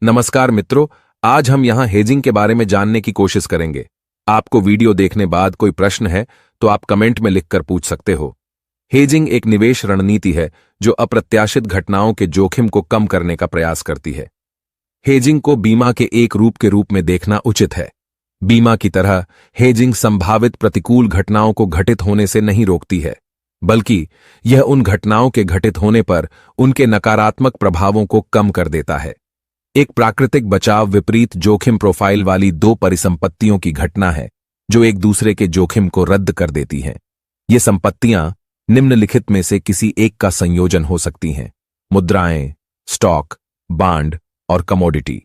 नमस्कार मित्रों, आज हम यहां हेजिंग के बारे में जानने की कोशिश करेंगे। आपको वीडियो देखने बाद कोई प्रश्न है तो आप कमेंट में लिखकर पूछ सकते हो। हेजिंग एक निवेश रणनीति है जो अप्रत्याशित घटनाओं के जोखिम को कम करने का प्रयास करती है। हेजिंग को बीमा के एक रूप के रूप में देखना उचित है। बीमा की तरह हेजिंग संभावित प्रतिकूल घटनाओं को घटित होने से नहीं रोकती है, बल्कि यह उन घटनाओं के घटित होने पर उनके नकारात्मक प्रभावों को कम कर देता है। एक प्राकृतिक बचाव विपरीत जोखिम प्रोफाइल वाली दो परिसंपत्तियों की घटना है जो एक दूसरे के जोखिम को रद्द कर देती हैं। ये संपत्तियां निम्नलिखित में से किसी एक का संयोजन हो सकती हैं: मुद्राएं, स्टॉक, बांड और कमोडिटी।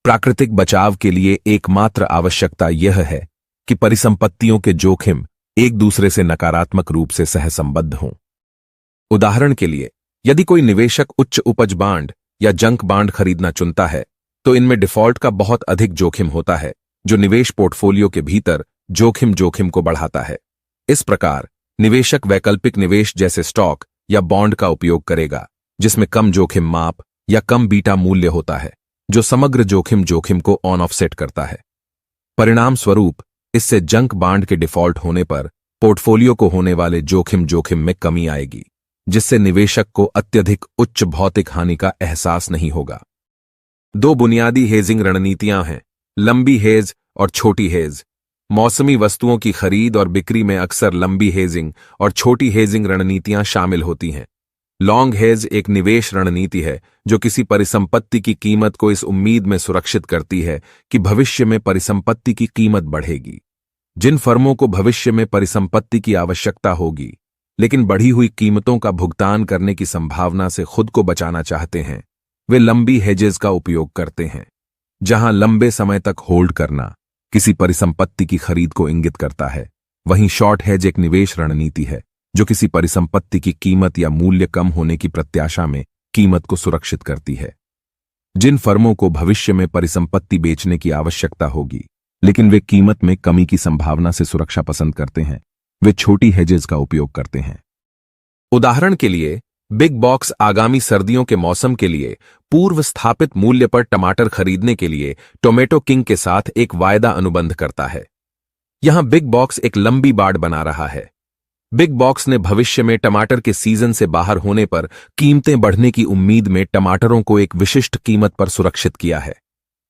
प्राकृतिक बचाव के लिए एकमात्र आवश्यकता यह है कि परिसंपत्तियों के जोखिम एक दूसरे से नकारात्मक रूप से सहसंबद्ध हों। उदाहरण के लिए, यदि कोई निवेशक उच्च उपज बांड या जंक बांड खरीदना चुनता है तो इनमें डिफॉल्ट का बहुत अधिक जोखिम होता है, जो निवेश पोर्टफोलियो के भीतर जोखिम को बढ़ाता है। इस प्रकार निवेशक वैकल्पिक निवेश जैसे स्टॉक या बॉन्ड का उपयोग करेगा, जिसमें कम जोखिम माप या कम बीटा मूल्य होता है, जो समग्र जोखिम को ऑन ऑफसेट करता है। परिणाम स्वरूप इससे जंक बांड के डिफॉल्ट होने पर पोर्टफोलियो को होने वाले जोखिम में कमी आएगी, जिससे निवेशक को अत्यधिक उच्च भौतिक हानि का एहसास नहीं होगा। दो बुनियादी हेजिंग रणनीतियां हैं: लंबी हेज और छोटी हेज। मौसमी वस्तुओं की खरीद और बिक्री में अक्सर लंबी हेजिंग और छोटी हेजिंग रणनीतियां शामिल होती हैं। लॉन्ग हेज एक निवेश रणनीति है जो किसी परिसंपत्ति की कीमत को इस उम्मीद में सुरक्षित करती है कि भविष्य में परिसंपत्ति की कीमत बढ़ेगी। जिन फर्मों को भविष्य में परिसंपत्ति की आवश्यकता होगी लेकिन बढ़ी हुई कीमतों का भुगतान करने की संभावना से खुद को बचाना चाहते हैं, वे लंबी हेजेस का उपयोग करते हैं। जहां लंबे समय तक होल्ड करना किसी परिसंपत्ति की खरीद को इंगित करता है, वहीं शॉर्ट हेज एक निवेश रणनीति है जो किसी परिसंपत्ति की कीमत या मूल्य कम होने की प्रत्याशा में कीमत को सुरक्षित करती है। जिन फर्मों को भविष्य में परिसंपत्ति बेचने की आवश्यकता होगी लेकिन वे कीमत में कमी की संभावना से सुरक्षा पसंद करते हैं, वे छोटी हेजेस का उपयोग करते हैं। उदाहरण के लिए, बिग बॉक्स आगामी सर्दियों के मौसम के लिए पूर्व स्थापित मूल्य पर टमाटर खरीदने के लिए टोमेटो किंग के साथ एक वायदा अनुबंध करता है। यहां बिग बॉक्स एक लंबी बाड़ बना रहा है। बिग बॉक्स ने भविष्य में टमाटर के सीजन से बाहर होने पर कीमतें बढ़ने की उम्मीद में टमाटरों को एक विशिष्ट कीमत पर सुरक्षित किया है।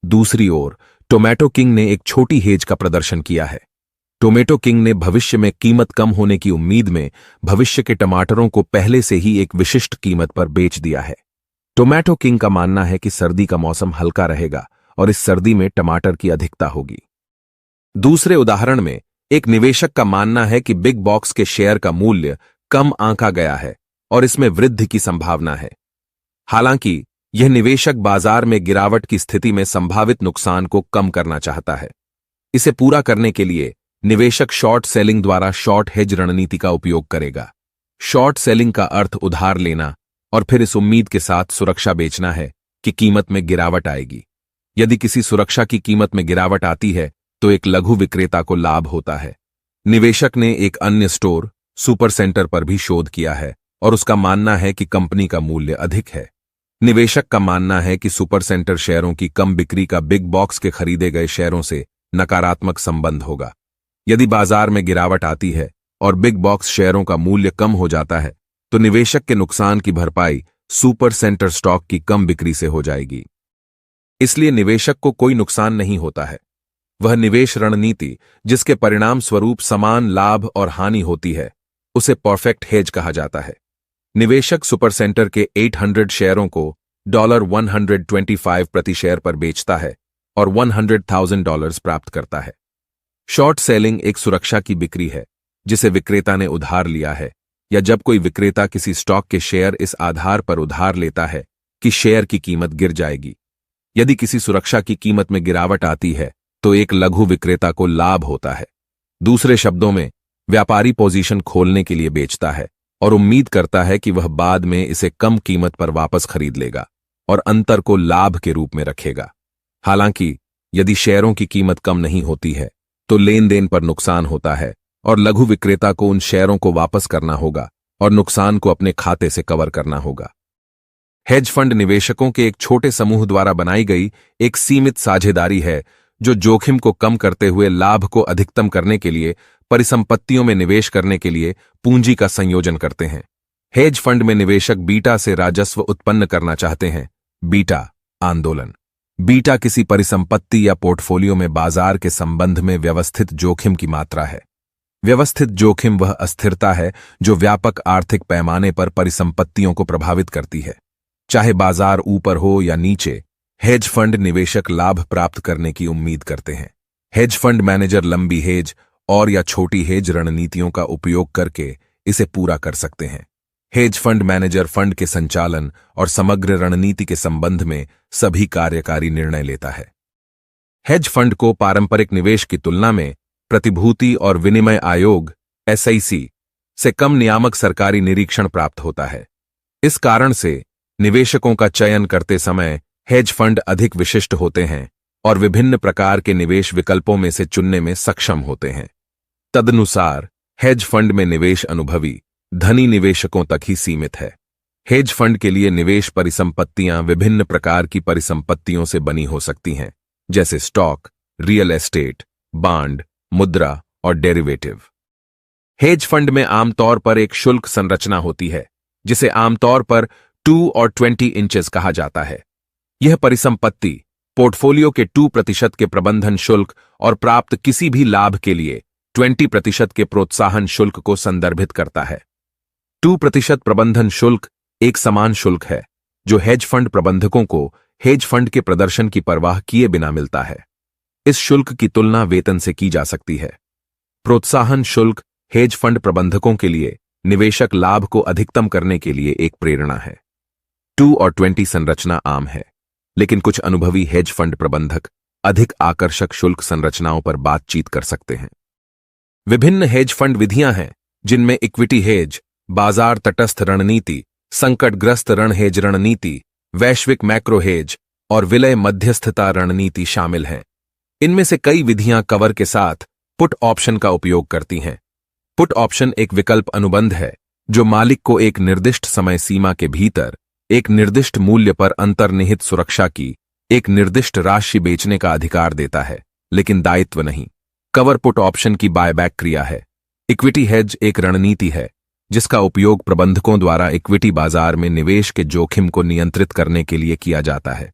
दूसरी ओर, टोमेटो किंग ने एक छोटी हेज का प्रदर्शन किया है। टोमेटो किंग ने भविष्य में कीमत कम होने की उम्मीद में भविष्य के टमाटरों को पहले से ही एक विशिष्ट कीमत पर बेच दिया है। टोमेटो किंग का मानना है कि सर्दी का मौसम हल्का रहेगा और इस सर्दी में टमाटर की अधिकता होगी। दूसरे उदाहरण में, एक निवेशक का मानना है कि बिग बॉक्स के शेयर का मूल्य कम आंका गया है और इसमें वृद्धि की संभावना है। हालांकि यह निवेशक बाजार में गिरावट की स्थिति में संभावित नुकसान को कम करना चाहता है। इसे पूरा करने के लिए निवेशक शॉर्ट सेलिंग द्वारा शॉर्ट हेज रणनीति का उपयोग करेगा। शॉर्ट सेलिंग का अर्थ उधार लेना और फिर इस उम्मीद के साथ सुरक्षा बेचना है कि कीमत में गिरावट आएगी। यदि किसी सुरक्षा की कीमत में गिरावट आती है तो एक लघु विक्रेता को लाभ होता है। निवेशक ने एक अन्य स्टोर, सुपर सेंटर पर भी शोध किया है और उसका मानना है कि कंपनी का मूल्य अधिक है। निवेशक का मानना है कि सुपर सेंटर शेयरों की कम बिक्री का बिग बॉक्स के खरीदे गए शेयरों से नकारात्मक संबंध होगा। यदि बाजार में गिरावट आती है और बिग बॉक्स शेयरों का मूल्य कम हो जाता है तो निवेशक के नुकसान की भरपाई सुपर सेंटर स्टॉक की कम बिक्री से हो जाएगी। इसलिए निवेशक को कोई नुकसान नहीं होता है। वह निवेश रणनीति जिसके परिणाम स्वरूप समान लाभ और हानि होती है, उसे परफेक्ट हेज कहा जाता है। निवेशक सुपर सेंटर के 800 शेयरों को $125 प्रति शेयर पर बेचता है और $100,000 प्राप्त करता है। शॉर्ट सेलिंग एक सुरक्षा की बिक्री है जिसे विक्रेता ने उधार लिया है, या जब कोई विक्रेता किसी स्टॉक के शेयर इस आधार पर उधार लेता है कि शेयर की कीमत गिर जाएगी। यदि किसी सुरक्षा की कीमत में गिरावट आती है तो एक लघु विक्रेता को लाभ होता है। दूसरे शब्दों में, व्यापारी पोजीशन खोलने के लिए बेचता है और उम्मीद करता है कि वह बाद में इसे कम कीमत पर वापस खरीद लेगा और अंतर को लाभ के रूप में रखेगा। हालांकि यदि शेयरों की कीमत कम नहीं होती है तो लेन देन पर नुकसान होता है और लघु विक्रेता को उन शेयरों को वापस करना होगा और नुकसान को अपने खाते से कवर करना होगा। हेज फंड निवेशकों के एक छोटे समूह द्वारा बनाई गई एक सीमित साझेदारी है जो जोखिम को कम करते हुए लाभ को अधिकतम करने के लिए परिसंपत्तियों में निवेश करने के लिए पूंजी का संयोजन करते हैं। हेज फंड में निवेशक बीटा से राजस्व उत्पन्न करना चाहते हैं। बीटा आंदोलन। बीटा किसी परिसंपत्ति या पोर्टफोलियो में बाजार के संबंध में व्यवस्थित जोखिम की मात्रा है। व्यवस्थित जोखिम वह अस्थिरता है जो व्यापक आर्थिक पैमाने पर परिसंपत्तियों को प्रभावित करती है। चाहे बाजार ऊपर हो या नीचे, हेज फंड निवेशक लाभ प्राप्त करने की उम्मीद करते हैं। हेज फंड मैनेजर लंबी हेज और या छोटी हेज रणनीतियों का उपयोग करके इसे पूरा कर सकते हैं। हेज फंड मैनेजर फंड के संचालन और समग्र रणनीति के संबंध में सभी कार्यकारी निर्णय लेता है। हेज फंड को पारंपरिक निवेश की तुलना में प्रतिभूति और विनिमय आयोग से कम नियामक सरकारी निरीक्षण प्राप्त होता है। इस कारण से निवेशकों का चयन करते समय हेज फंड अधिक विशिष्ट होते हैं और विभिन्न प्रकार के निवेश विकल्पों में से चुनने में सक्षम होते हैं। तदनुसार हेज फंड में निवेश अनुभवी धनी निवेशकों तक ही सीमित है। हेज फंड के लिए निवेश परिसंपत्तियां विभिन्न प्रकार की परिसंपत्तियों से बनी हो सकती हैं, जैसे स्टॉक, रियल एस्टेट, बांड, मुद्रा और डेरिवेटिव। हेज फंड में आमतौर पर एक शुल्क संरचना होती है, जिसे आमतौर पर 2 और 20 इंचेस कहा जाता है। यह परिसंपत्ति पोर्टफोलियो के 2% के प्रबंधन शुल्क और प्राप्त किसी भी लाभ के लिए 20% के प्रोत्साहन शुल्क को संदर्भित करता है। 2% प्रबंधन शुल्क एक समान शुल्क है जो हेज फंड प्रबंधकों को हेज फंड के प्रदर्शन की परवाह किए बिना मिलता है। इस शुल्क की तुलना वेतन से की जा सकती है। प्रोत्साहन शुल्क हेज फंड प्रबंधकों के लिए निवेशक लाभ को अधिकतम करने के लिए एक प्रेरणा है। 2 और 20 संरचना आम है, लेकिन कुछ अनुभवी हेज फंड प्रबंधक अधिक आकर्षक शुल्क संरचनाओं पर बातचीत कर सकते हैं। विभिन्न हेज फंड विधियां हैं जिनमें इक्विटी हेज, बाजार तटस्थ रणनीति, संकटग्रस्त ऋण हेज रणनीति, वैश्विक मैक्रो हेज और विलय मध्यस्थता रणनीति शामिल हैं। इनमें से कई विधियां कवर के साथ पुट ऑप्शन का उपयोग करती हैं। पुट ऑप्शन एक विकल्प अनुबंध है जो मालिक को एक निर्दिष्ट समय सीमा के भीतर एक निर्दिष्ट मूल्य पर अंतर्निहित सुरक्षा की एक निर्दिष्ट राशि बेचने का अधिकार देता है, लेकिन दायित्व नहीं। कवर पुट ऑप्शन की बायबैक क्रिया है। इक्विटी हेज एक रणनीति है जिसका उपयोग प्रबंधकों द्वारा इक्विटी बाजार में निवेश के जोखिम को नियंत्रित करने के लिए किया जाता है।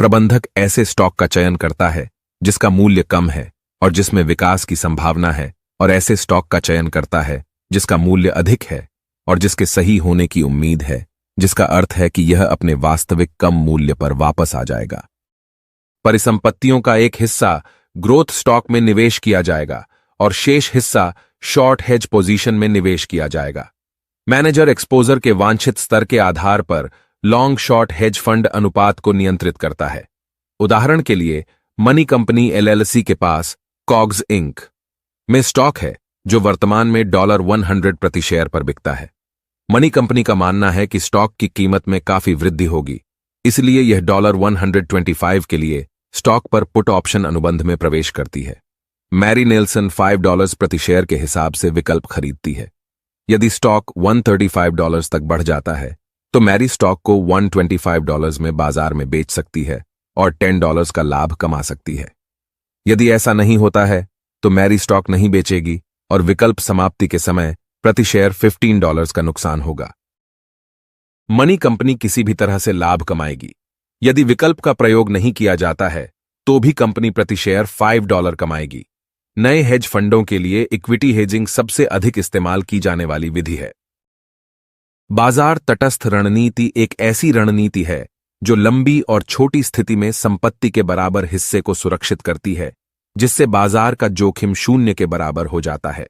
प्रबंधक ऐसे स्टॉक का चयन करता है जिसका मूल्य कम है और जिसमें विकास की संभावना है, और ऐसे स्टॉक का चयन करता है जिसका मूल्य अधिक है और जिसके सही होने की उम्मीद है, जिसका अर्थ है कि यह अपने वास्तविक कम मूल्य पर वापस आ जाएगा। परिसंपत्तियों का एक हिस्सा ग्रोथ स्टॉक में निवेश किया जाएगा और शेष हिस्सा शॉर्ट हेज पोजीशन में निवेश किया जाएगा। मैनेजर एक्सपोजर के वांछित स्तर के आधार पर लॉन्ग शॉर्ट हेज फंड अनुपात को नियंत्रित करता है। उदाहरण के लिए मनी कंपनी LLC के पास कॉग्स इंक में स्टॉक है जो वर्तमान में $100 प्रति शेयर पर बिकता है। मनी कंपनी का मानना है कि स्टॉक की कीमत में काफी वृद्धि होगी, इसलिए यह $125 के लिए स्टॉक पर पुट ऑप्शन अनुबंध में प्रवेश करती है। मैरी नेल्सन $5 प्रति शेयर के हिसाब से विकल्प खरीदती है। यदि स्टॉक $135 तक बढ़ जाता है तो मैरी स्टॉक को $125 में बाजार में बेच सकती है और $10 का लाभ कमा सकती है। यदि ऐसा नहीं होता है तो मैरी स्टॉक नहीं बेचेगी और विकल्प समाप्ति के समय प्रति शेयर $15 का नुकसान होगा। मनी कंपनी किसी भी तरह से लाभ कमाएगी। यदि विकल्प का प्रयोग नहीं किया जाता है तो भी कंपनी प्रति शेयर $5 कमाएगी। नए हेज फंडों के लिए इक्विटी हेजिंग सबसे अधिक इस्तेमाल की जाने वाली विधि है। बाजार तटस्थ रणनीति एक ऐसी रणनीति है जो लंबी और छोटी स्थिति में संपत्ति के बराबर हिस्से को सुरक्षित करती है, जिससे बाजार का जोखिम शून्य के बराबर हो जाता है।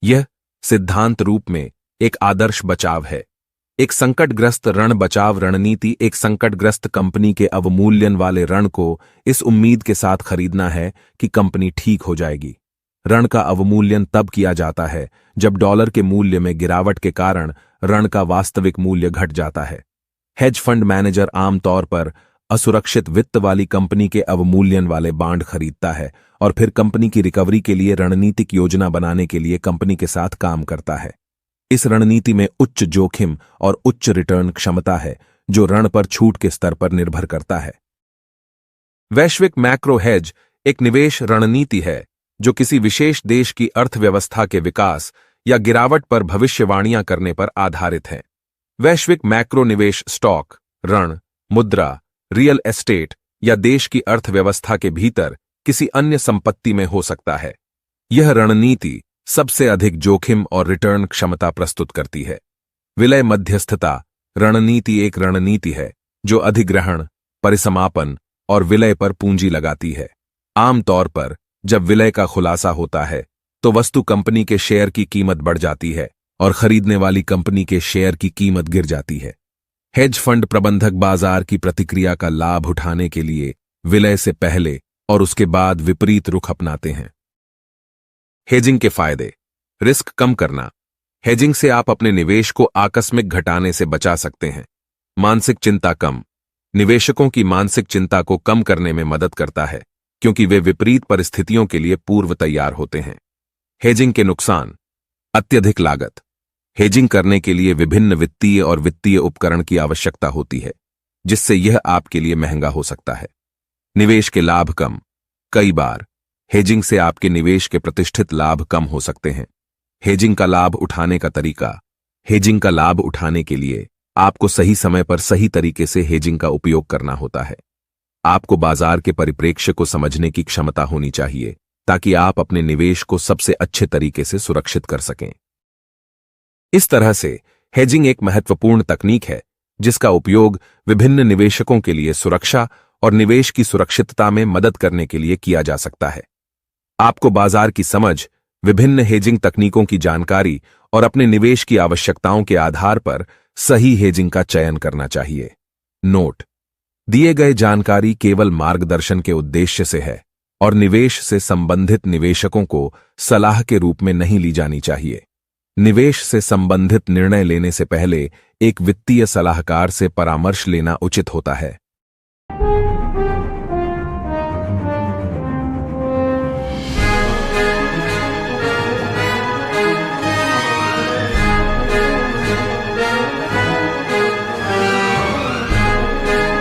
यह सिद्धांत रूप में एक आदर्श बचाव है। एक संकटग्रस्त ऋण बचाव रणनीति एक संकटग्रस्त कंपनी के अवमूल्यन वाले ऋण को इस उम्मीद के साथ खरीदना है कि कंपनी ठीक हो जाएगी। ऋण का अवमूल्यन तब किया जाता है जब डॉलर के मूल्य में गिरावट के कारण ऋण का वास्तविक मूल्य घट जाता है। हेज फंड मैनेजर आमतौर पर असुरक्षित वित्त वाली कंपनी के अवमूल्यन वाले बांड खरीदता है और फिर कंपनी की रिकवरी के लिए रणनीतिक योजना बनाने के लिए कंपनी के साथ काम करता है। इस रणनीति में उच्च जोखिम और उच्च रिटर्न क्षमता है, जो ऋण पर छूट के स्तर पर निर्भर करता है। वैश्विक मैक्रो हेज एक निवेश रणनीति है जो किसी विशेष देश की अर्थव्यवस्था के विकास या गिरावट पर भविष्यवाणियां करने पर आधारित है। वैश्विक मैक्रो निवेश स्टॉक, ऋण, मुद्रा, रियल एस्टेट या देश की अर्थव्यवस्था के भीतर किसी अन्य संपत्ति में हो सकता है। यह रणनीति सबसे अधिक जोखिम और रिटर्न क्षमता प्रस्तुत करती है। विलय मध्यस्थता रणनीति एक रणनीति है जो अधिग्रहण, परिसमापन और विलय पर पूंजी लगाती है। आमतौर पर जब विलय का खुलासा होता है तो वस्तु कंपनी के शेयर की कीमत बढ़ जाती है और खरीदने वाली कंपनी के शेयर की कीमत गिर जाती है। हेज फंड प्रबंधक बाजार की प्रतिक्रिया का लाभ उठाने के लिए विलय से पहले और उसके बाद विपरीत रुख अपनाते हैं। हेजिंग के फायदे। रिस्क कम करना। हेजिंग से आप अपने निवेश को आकस्मिक घटाने से बचा सकते हैं। मानसिक चिंता कम। निवेशकों की मानसिक चिंता को कम करने में मदद करता है क्योंकि वे विपरीत परिस्थितियों के लिए पूर्व तैयार होते हैं। हेजिंग के नुकसान। अत्यधिक लागत। हेजिंग करने के लिए विभिन्न वित्तीय और वित्तीय उपकरण की आवश्यकता होती है, जिससे यह आपके लिए महंगा हो सकता है। निवेश के लाभ कम। कई बार हेजिंग से आपके निवेश के प्रतिष्ठित लाभ कम हो सकते हैं। हेजिंग का लाभ उठाने का तरीका। हेजिंग का लाभ उठाने के लिए आपको सही समय पर सही तरीके से हेजिंग का उपयोग करना होता है। आपको बाजार के परिप्रेक्ष्य को समझने की क्षमता होनी चाहिए ताकि आप अपने निवेश को सबसे अच्छे तरीके से सुरक्षित कर सकें। इस तरह से हेजिंग एक महत्वपूर्ण तकनीक है जिसका उपयोग विभिन्न निवेशकों के लिए सुरक्षा और निवेश की सुरक्षितता में मदद करने के लिए किया जा सकता है। आपको बाजार की समझ, विभिन्न हेजिंग तकनीकों की जानकारी और अपने निवेश की आवश्यकताओं के आधार पर सही हेजिंग का चयन करना चाहिए। नोट: दिए गए जानकारी केवल मार्गदर्शन के उद्देश्य से है और निवेश से संबंधित निवेशकों को सलाह के रूप में नहीं ली जानी चाहिए। निवेश से संबंधित निर्णय लेने से पहले एक वित्तीय सलाहकार से परामर्श लेना उचित होता है।